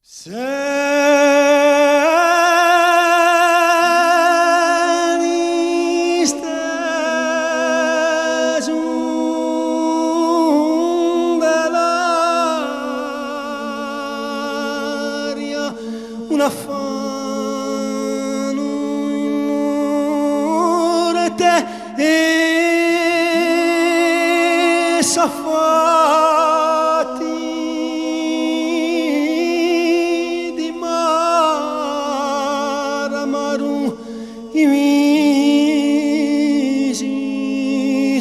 Se mi steso dell'aria un affanno in te e s'affatti di mar amaru i misi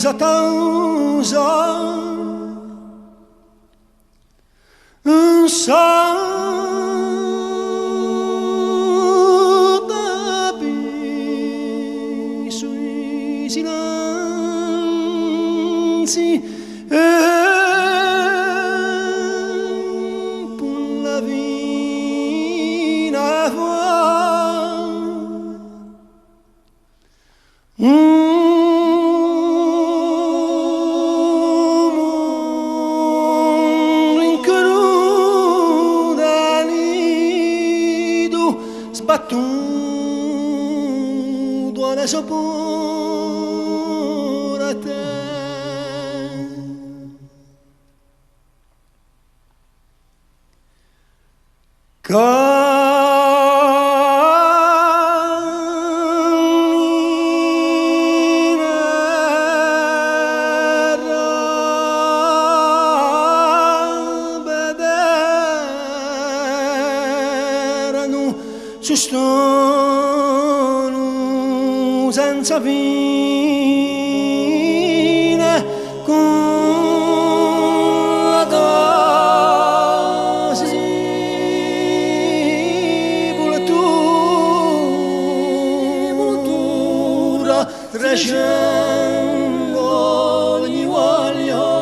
satausa un sadabi sui silenzi e la vina sbattuto adesso pure a te. Ci sono senza fine con la dose sepoltura trecendo ogni voglia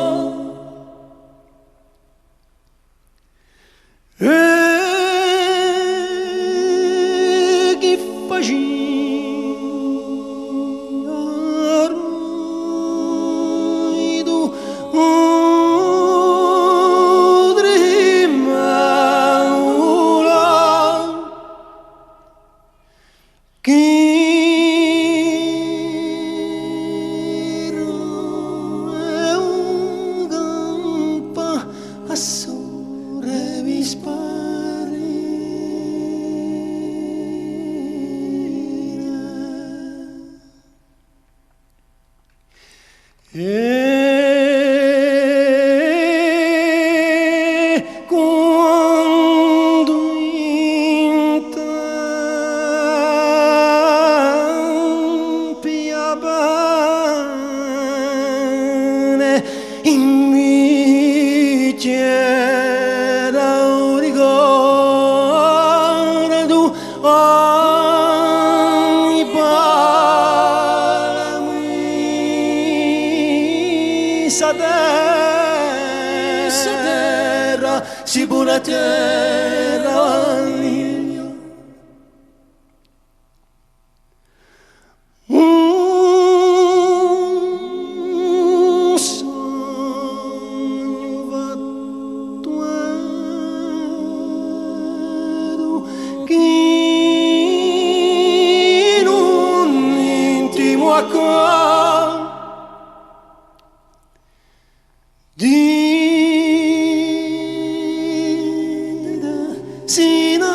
e quando in tempi abane invece era un ricordo ogni terra, si pura terra mia. Un sogno fattuero che in un intimo accordo di sino